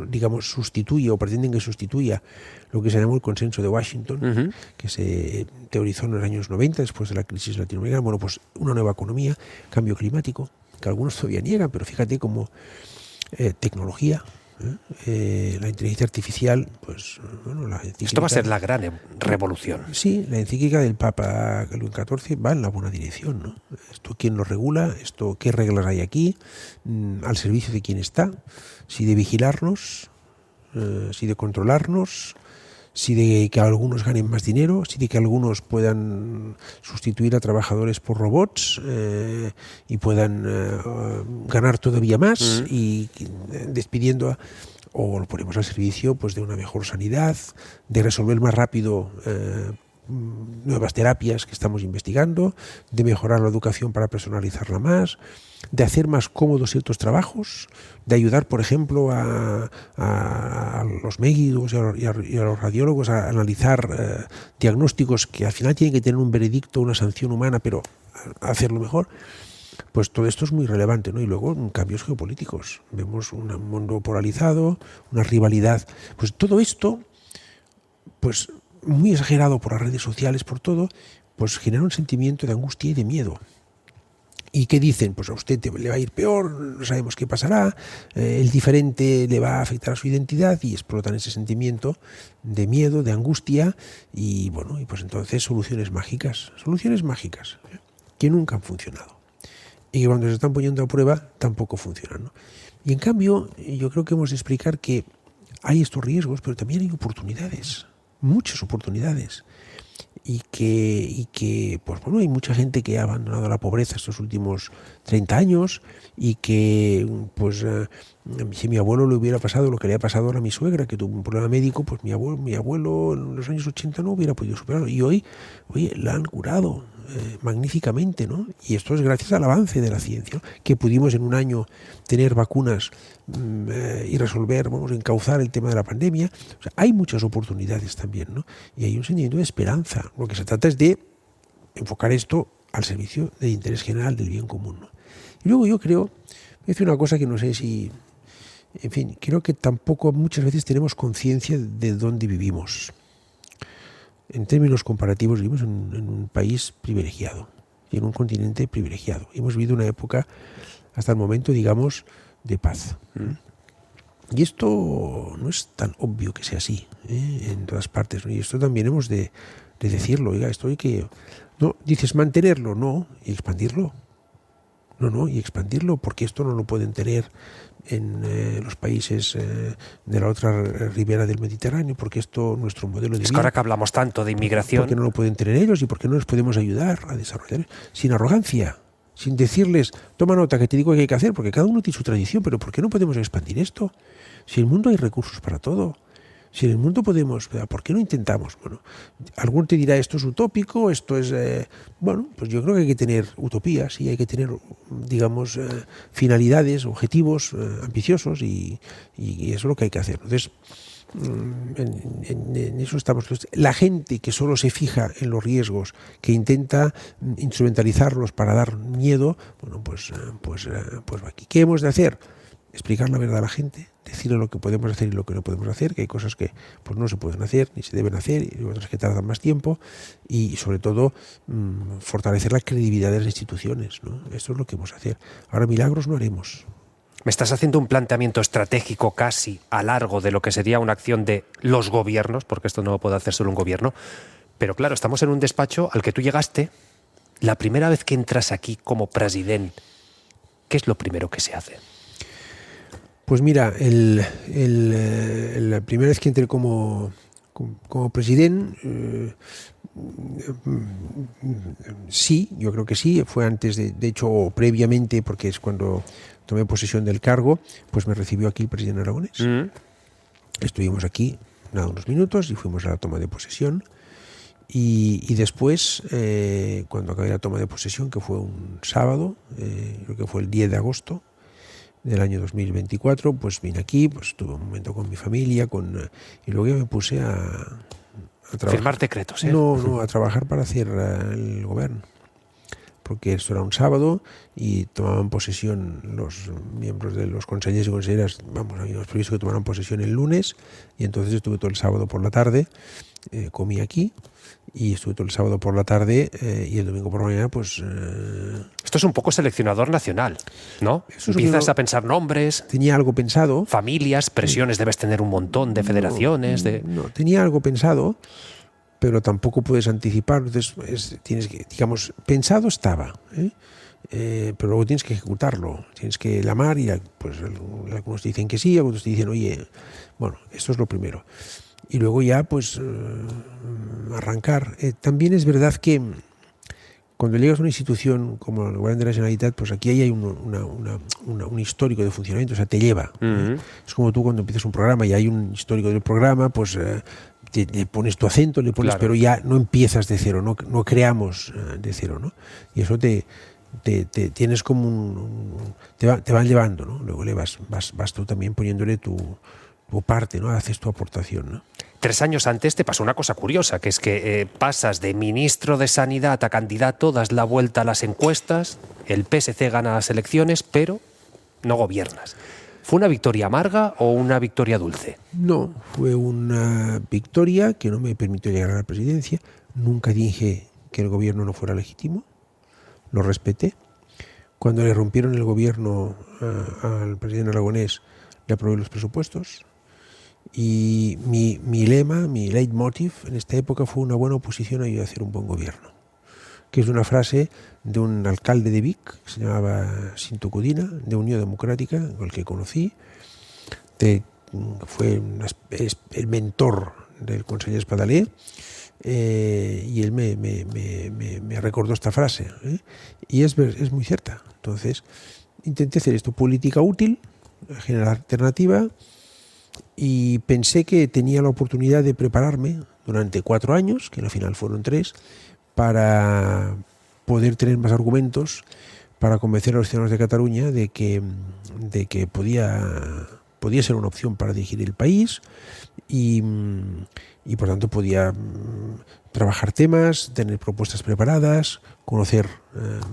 digamos sustituye o pretenden que sustituya lo que se llamó el consenso de Washington, que se teorizó en los años 90 después de la crisis latinoamericana. Bueno, pues una nueva economía, cambio climático, que algunos todavía niegan, pero fíjate como tecnología, la inteligencia artificial, pues bueno, la encíclica, esto va a ser la gran revolución. Sí, la encíclica del Papa Luis XIV va en la buena dirección, ¿no? Esto, ¿quién lo regula? Esto, ¿qué reglas hay aquí? ¿Al servicio de quién está? Si de vigilarnos, si de controlarnos, si de que algunos ganen más dinero, si de que algunos puedan sustituir a trabajadores por robots y puedan ganar todavía más y despidiendo o lo ponemos al servicio pues de una mejor sanidad, de resolver más rápido nuevas terapias que estamos investigando, de mejorar la educación para personalizarla más, de hacer más cómodos ciertos trabajos, de ayudar, por ejemplo, a los médicos y a los radiólogos a analizar diagnósticos que al final tienen que tener un veredicto, una sanción humana, pero a hacerlo mejor. Pues todo esto es muy relevante, ¿no? Y luego cambios geopolíticos. Vemos un mundo polarizado, una rivalidad. Pues todo esto, pues muy exagerado por las redes sociales, por todo, pues genera un sentimiento de angustia y de miedo. ¿Y qué dicen? Pues a usted le va a ir peor, no sabemos qué pasará, el diferente le va a afectar a su identidad, y explotan ese sentimiento de miedo, de angustia, y bueno, y pues entonces soluciones mágicas que nunca han funcionado. Y que cuando se están poniendo a prueba tampoco funcionan, ¿no? Y en cambio, yo creo que hemos de explicar que hay estos riesgos, pero también hay oportunidades, muchas oportunidades. Y que pues bueno, hay mucha gente que ha abandonado la pobreza estos últimos 30 años y que pues si mi abuelo le hubiera pasado lo que le ha pasado ahora a mi suegra, que tuvo un problema médico, pues mi abuelo en los años 80 no hubiera podido superarlo, y hoy la han curado magníficamente, ¿no? Y esto es gracias al avance de la ciencia, ¿no? Que pudimos en un año tener vacunas y resolver, encauzar el tema de la pandemia. O sea, hay muchas oportunidades también, ¿no? Y hay un sentimiento de esperanza. Lo que se trata es de enfocar esto al servicio del interés general, del bien común, ¿no? Y luego yo creo, voy a decir una cosa que no sé si, en fin, creo que tampoco muchas veces tenemos conciencia de dónde vivimos. En términos comparativos, vivimos en un país privilegiado y en un continente privilegiado. Hemos vivido una época, hasta el momento, digamos, de paz. Y esto no es tan obvio que sea así, en todas partes, ¿no? Y esto también hemos de decirlo. Oiga, esto hay que... No, dices mantenerlo, no, y expandirlo. No, y expandirlo, porque esto no lo pueden tener en los países de la otra ribera del Mediterráneo, porque esto, nuestro modelo de Es que vida, ahora que hablamos tanto de inmigración... porque no lo pueden tener ellos y porque no les podemos ayudar a desarrollar sin arrogancia, sin decirles, toma nota que te digo que hay que hacer, porque cada uno tiene su tradición, pero ¿por qué no podemos expandir esto? Si en el mundo hay recursos para todo. Si en el mundo podemos, ¿por qué no intentamos? Bueno, alguno te dirá, esto es utópico, esto es... bueno, pues yo creo que hay que tener utopías y hay que tener, digamos, finalidades, objetivos ambiciosos y eso es lo que hay que hacer. Entonces, en eso estamos. La gente que solo se fija en los riesgos, que intenta instrumentalizarlos para dar miedo, bueno, pues va aquí. ¿Qué hemos de hacer? Explicar la verdad a la gente, decirle lo que podemos hacer y lo que no podemos hacer, que hay cosas que pues no se pueden hacer ni se deben hacer y otras que tardan más tiempo, y sobre todo fortalecer la credibilidad de las instituciones, ¿no? Esto es lo que vamos a hacer. Ahora milagros no haremos. Me estás haciendo un planteamiento estratégico casi a largo de lo que sería una acción de los gobiernos, porque esto no lo puede hacer solo un gobierno, pero claro, estamos en un despacho al que tú llegaste. La primera vez que entras aquí como presidente, ¿qué es lo primero que se hace? Pues mira, la primera vez que entré como presidente, sí, yo creo que sí, fue antes de hecho, o previamente, porque es cuando tomé posesión del cargo, pues me recibió aquí el presidente Aragonés. Estuvimos aquí unos minutos y fuimos a la toma de posesión. Y después, cuando acabé la toma de posesión, que fue un sábado, creo que fue el 10 de agosto, del año 2024, pues vine aquí, pues tuve un momento con mi familia, y luego ya me puse a trabajar. Firmar decretos, ¿eh? No, a trabajar para hacer el gobierno. Porque esto era un sábado y tomaban posesión los miembros de los consellers y conselleras, habíamos previsto que tomaran posesión el lunes, y entonces estuve todo el sábado por la tarde, comí aquí, y estuve todo el sábado por la tarde y el domingo por la mañana, pues... Esto es un poco seleccionador nacional, ¿no? Empiezas a pensar nombres... Tenía algo pensado. Familias, presiones, debes tener un montón de federaciones... No, tenía algo pensado, pero tampoco puedes anticipar. Entonces, tienes que, digamos, pensado estaba, pero luego tienes que ejecutarlo. Tienes que lamar y pues algunos te dicen que sí, algunos te dicen, oye, bueno, esto es lo primero. Y luego ya, pues, arrancar. También es verdad que cuando llegas a una institución como el Govern de la Generalitat, pues aquí hay un histórico de funcionamiento, o sea, te lleva. Es como tú cuando empiezas un programa y hay un histórico del programa, pues le pones tu acento, le pones, claro, pero ya no empiezas de cero, no creamos de cero, ¿no? Y eso te tienes como te van llevando, ¿no? Luego vas tú también poniéndole tu parte, ¿no? Haces tu aportación, ¿no? 3 años antes te pasó una cosa curiosa, que es que pasas de ministro de Sanidad a candidato, das la vuelta a las encuestas, el PSC gana las elecciones, pero no gobiernas. ¿Fue una victoria amarga o una victoria dulce? No, fue una victoria que no me permitió llegar a la presidencia. Nunca dije que el gobierno no fuera legítimo, lo respeté. Cuando le rompieron el gobierno al presidente Aragonés, le aprobé los presupuestos. Y mi lema, mi leitmotiv en esta época fue: una buena oposición ayuda a hacer un buen gobierno, que es una frase de un alcalde de Vic que se llamaba Cinto Codina, de Unión Democrática, con el que conocí, fue el mentor del conseller Espadaler, y él me recordó esta frase, y es muy cierta. Entonces intenté hacer esto, política útil, generar alternativa, y pensé que tenía la oportunidad de prepararme durante 4 años, que al final fueron 3, para poder tener más argumentos para convencer a los ciudadanos de Cataluña de que podía ser una opción para dirigir el país y por tanto podía trabajar temas, tener propuestas preparadas, conocer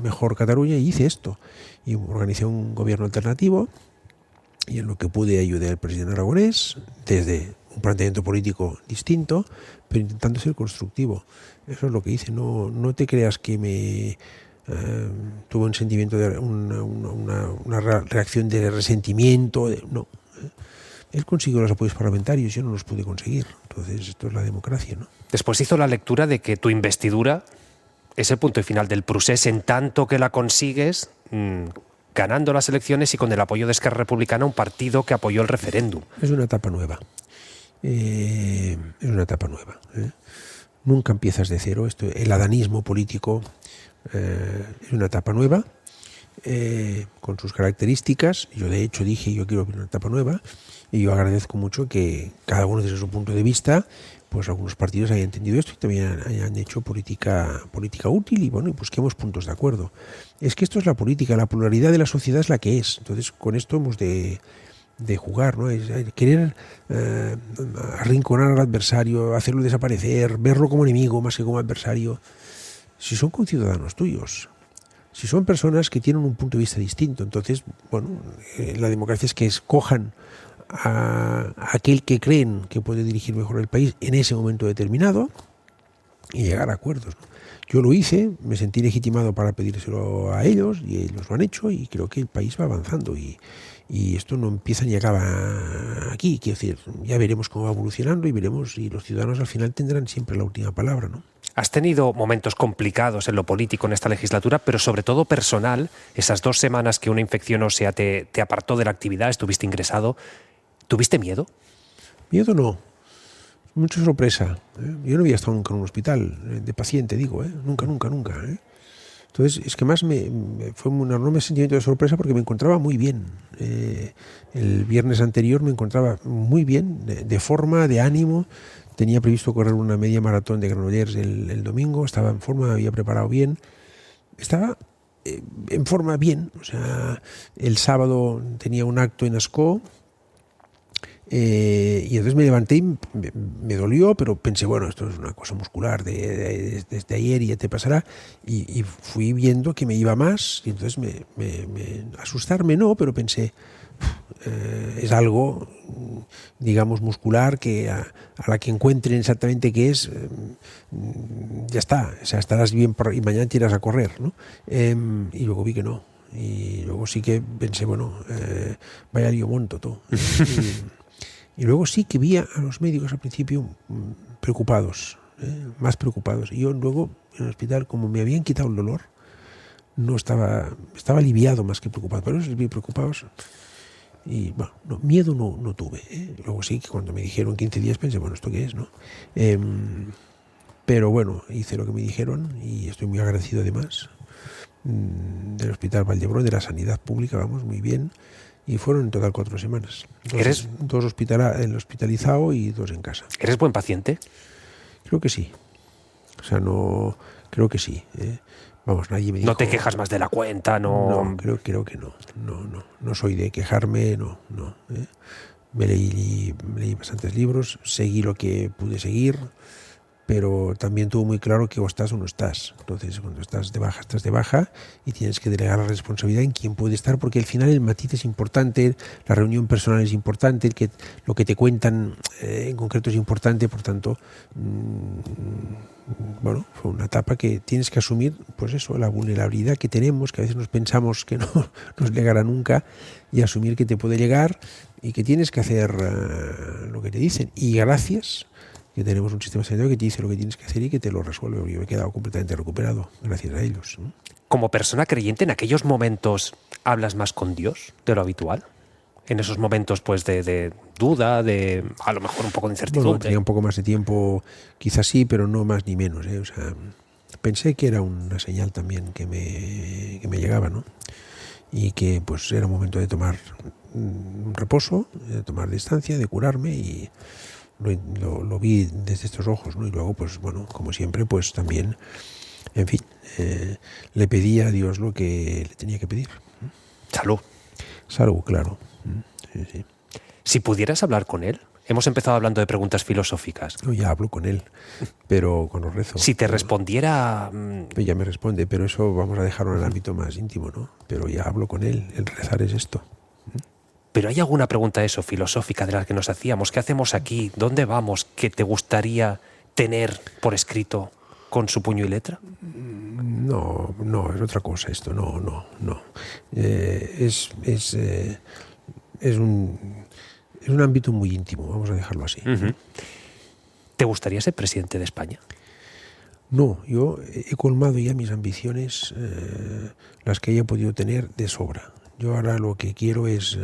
mejor Cataluña, y hice esto. Y organicé un gobierno alternativo, y en lo que pude ayudar al presidente Aragonés desde un planteamiento político distinto, pero intentando ser constructivo. Eso es lo que hice. No te creas que tuve un sentimiento de una reacción de resentimiento. No. Él consiguió los apoyos parlamentarios, yo no los pude conseguir. Entonces esto es la democracia, ¿no? Después hizo la lectura de que tu investidura es el punto y final del procés, en tanto que la consigues ganando las elecciones y con el apoyo de Esquerra Republicana, un partido que apoyó el referéndum. Es una etapa nueva. Nunca empiezas de cero. El adanismo político es una etapa nueva, con sus características. Yo de hecho dije, yo quiero una etapa nueva, y yo agradezco mucho que cada uno desde su punto de vista, pues algunos partidos hayan entendido esto y también hayan hecho política útil, y bueno, y busquemos puntos de acuerdo. Es que esto es la política, la pluralidad de la sociedad es la que es. Entonces con esto hemos de jugar, ¿no? Es querer arrinconar al adversario, hacerlo desaparecer, verlo como enemigo más que como adversario. Si son conciudadanos tuyos, si son personas que tienen un punto de vista distinto, entonces, bueno, la democracia es que escojan a aquel que creen que puede dirigir mejor el país en ese momento determinado y llegar a acuerdos, ¿no? Yo lo hice, me sentí legitimado para pedírselo a ellos y ellos lo han hecho, y creo que el país va avanzando y esto no empieza ni acaba aquí. Quiero decir, ya veremos cómo va evolucionando y veremos, y los ciudadanos al final tendrán siempre la última palabra, ¿no? Has tenido momentos complicados en lo político en esta legislatura, pero sobre todo personal. Esas 2 semanas que una infección ósea te apartó de la actividad, estuviste ingresado. ¿Tuviste miedo? Miedo no. Mucha sorpresa. Yo no había estado nunca en un hospital de paciente, digo, nunca. Entonces, es que más fue un enorme sentimiento de sorpresa porque me encontraba muy bien. El viernes anterior me encontraba muy bien, de forma, de ánimo. Tenía previsto correr una media maratón de Granollers el domingo, estaba en forma, había preparado bien. Estaba en forma bien. O sea, el sábado tenía un acto en Ascó, y entonces me levanté y me dolió, pero pensé, bueno, esto es una cosa muscular desde ayer y ya te pasará, y fui viendo que me iba más, y entonces asustarme no, pero pensé, es algo, digamos, muscular, que a la que encuentren exactamente qué es, ya está, o sea, estarás bien y mañana te irás a correr, ¿no? Y luego vi que no, y luego sí que pensé, bueno, vaya lío monto todo. Y luego sí que vi a los médicos al principio preocupados, más preocupados. Y yo luego en el hospital, como me habían quitado el dolor, no estaba aliviado más que preocupado. Pero ellos vi preocupados. Y bueno, no, miedo no tuve. Luego sí que cuando me dijeron 15 días pensé, bueno, ¿esto qué es, no? Pero bueno, hice lo que me dijeron y estoy muy agradecido además del Hospital Vallebrón, de la sanidad pública, vamos, muy bien. Y fueron en total 4 semanas. Dos hospitalizado y 2 en casa. ¿Eres buen paciente? Creo que sí. O sea, no, creo que sí. Vamos, nadie me dijo... ¿No te quejas más de la cuenta? No, creo que no. No soy de quejarme, no. Me leí bastantes libros, seguí lo que pude seguir, pero también tuve muy claro que o estás o no estás. Entonces, cuando estás de baja y tienes que delegar la responsabilidad en quién puede estar, porque al final el matiz es importante, la reunión personal es importante, lo que te cuentan en concreto es importante, por tanto, bueno, fue una etapa que tienes que asumir, pues eso, la vulnerabilidad que tenemos, que a veces nos pensamos que no nos llegará nunca, y asumir que te puede llegar y que tienes que hacer lo que te dicen. Y gracias que tenemos un sistema sanitario que te dice lo que tienes que hacer y que te lo resuelve. Yo me he quedado completamente recuperado gracias a ellos, ¿no? Como persona creyente, ¿en aquellos momentos hablas más con Dios de lo habitual? En esos momentos pues de duda, de a lo mejor un poco de incertidumbre. Bueno, tenía un poco más de tiempo, quizás sí, pero no más ni menos, O sea, pensé que era una señal también que me llegaba, ¿no? Y que pues era un momento de tomar un reposo, de tomar distancia, de curarme, y lo vi desde estos ojos, ¿no? Y luego, pues bueno, como siempre, pues también, en fin, le pedí a Dios lo que le tenía que pedir. Salud, claro. Sí. Si pudieras hablar con él, hemos empezado hablando de preguntas filosóficas. Yo ya hablo con él, pero cuando rezo. Si te respondiera... Ya me responde, pero eso vamos a dejarlo en el ámbito más íntimo, ¿no? Pero ya hablo con él, el rezar es esto. ¿Pero hay alguna pregunta filosófica de la que nos hacíamos? ¿Qué hacemos aquí? ¿Dónde vamos? ¿Que te gustaría tener por escrito con su puño y letra? No, es otra cosa esto, no. Es un ámbito muy íntimo, vamos a dejarlo así. Uh-huh. ¿Te gustaría ser presidente de España? No, yo he colmado ya mis ambiciones, las que haya podido tener, de sobra. Yo ahora lo que quiero es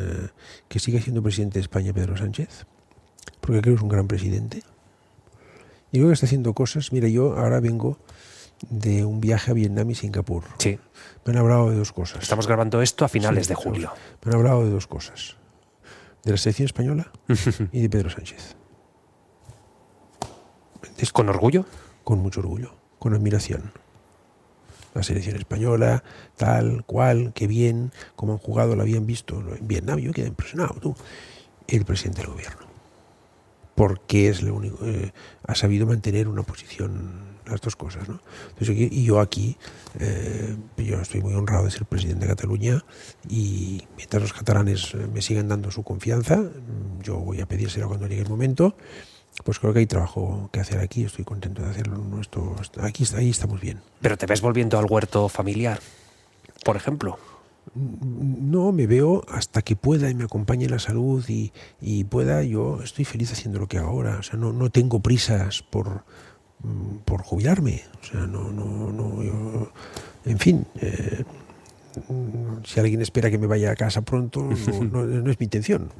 que siga siendo presidente de España Pedro Sánchez, porque creo que es un gran presidente. Y creo que está haciendo cosas. Mira, yo ahora vengo de un viaje a Vietnam y Singapur. Sí. Me han hablado de dos cosas. Estamos grabando esto a finales de julio. Me han hablado de dos cosas. De la selección española y de Pedro Sánchez. ¿Con orgullo? Con mucho orgullo, con admiración. La selección española, tal, cual, qué bien, cómo han jugado, lo habían visto en Vietnam. Yo quedé impresionado, tú. El presidente del gobierno. Porque es lo único, ha sabido mantener una posición, las dos cosas, ¿no? Entonces, y yo aquí, yo estoy muy honrado de ser presidente de Cataluña, y mientras los catalanes me sigan dando su confianza, yo voy a pedírsela cuando llegue el momento. Pues creo que hay trabajo que hacer aquí, estoy contento de hacerlo. Ahí estamos bien. ¿Pero te ves volviendo al huerto familiar, por ejemplo? No, me veo hasta que pueda y me acompañe la salud y pueda. Yo estoy feliz haciendo lo que hago ahora. O sea, no tengo prisas por jubilarme. O sea, yo, en fin, si alguien espera que me vaya a casa pronto, no es mi intención.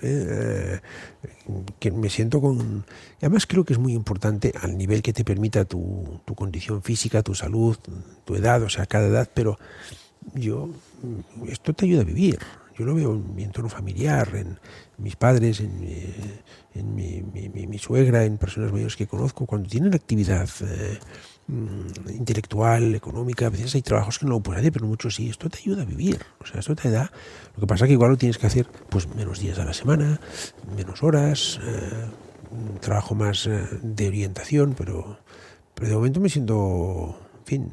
Que me siento con... Además creo que es muy importante al nivel que te permita tu condición física, tu salud, tu edad, o sea, cada edad, pero esto te ayuda a vivir. Yo lo veo en mi entorno familiar, en mis padres, en mi suegra, en personas mayores que conozco. Cuando tienen actividad intelectual, económica, a veces hay trabajos que no lo puede hacer, pero muchos sí. Esto te ayuda a vivir. O sea, esto te da... Lo que pasa es que igual lo tienes que hacer pues menos días a la semana, menos horas, un trabajo más de orientación, pero de momento me siento... En fin,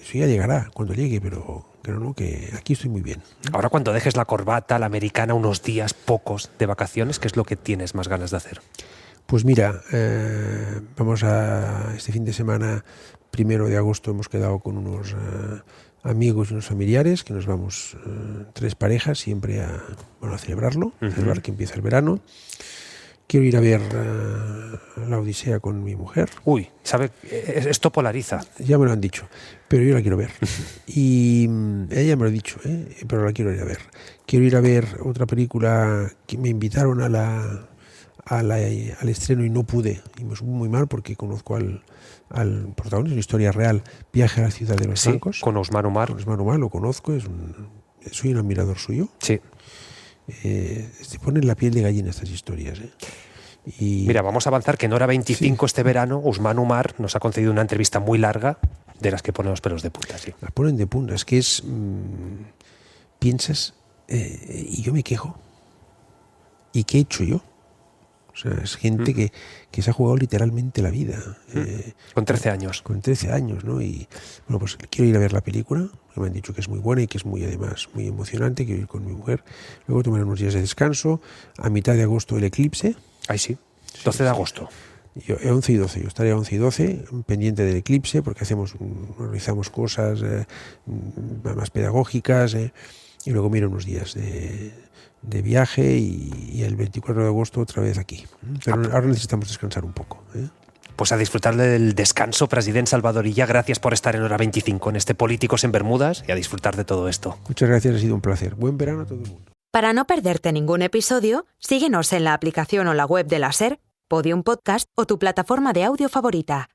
eso ya llegará cuando llegue, pero creo no, que aquí estoy muy bien. Ahora, cuando dejes la corbata, la americana, unos días pocos de vacaciones, ¿qué es lo que tienes más ganas de hacer? Pues mira, vamos a este fin de semana, 1 de agosto, hemos quedado con unos amigos y unos familiares, que nos vamos 3 parejas siempre a celebrarlo, celebrar que empieza el verano. Quiero ir a ver La Odisea con mi mujer. Uy, ¿sabe? Esto polariza. Ya me lo han dicho, pero yo la quiero ver. Y ella me lo ha dicho, pero la quiero ir a ver. Quiero ir a ver otra película que me invitaron al estreno y no pude. Y me supo muy mal porque conozco al protagonista, una historia real, Viaje a la ciudad de los francos. Con Ousmane Oumar. Con Ousmane Oumar, lo conozco, soy un admirador suyo. Sí. Se ponen la piel de gallina estas historias. Y mira, vamos a avanzar, que en Hora 25 este verano Ousmane Oumar nos ha concedido una entrevista muy larga de las que ponen los pelos de punta. Sí. La ponen de punta, es que es... piensas, y yo me quejo. ¿Y qué he hecho yo? O sea, es gente que se ha jugado literalmente la vida. Con 13 años. Con 13 años, ¿no? Y bueno, pues quiero ir a ver la película, que me han dicho que es muy buena y que es muy, además, muy emocionante. Quiero ir con mi mujer. Luego tomar unos días de descanso. A mitad de agosto el eclipse. Ahí sí, 12 de agosto. Yo, 11 y 12, yo estaré a 11 y 12 pendiente del eclipse, porque realizamos cosas más pedagógicas, y luego miro unos días de viaje y el 24 de agosto otra vez aquí. Pero ahora necesitamos descansar un poco. Pues a disfrutar del descanso, presidente Salvador Illa. Gracias por estar en Hora 25, en este Políticos en Bermudas, y a disfrutar de todo esto. Muchas gracias, ha sido un placer. Buen verano a todo el mundo. Para no perderte ningún episodio, síguenos en la aplicación o la web de la SER, Podium Podcast o tu plataforma de audio favorita.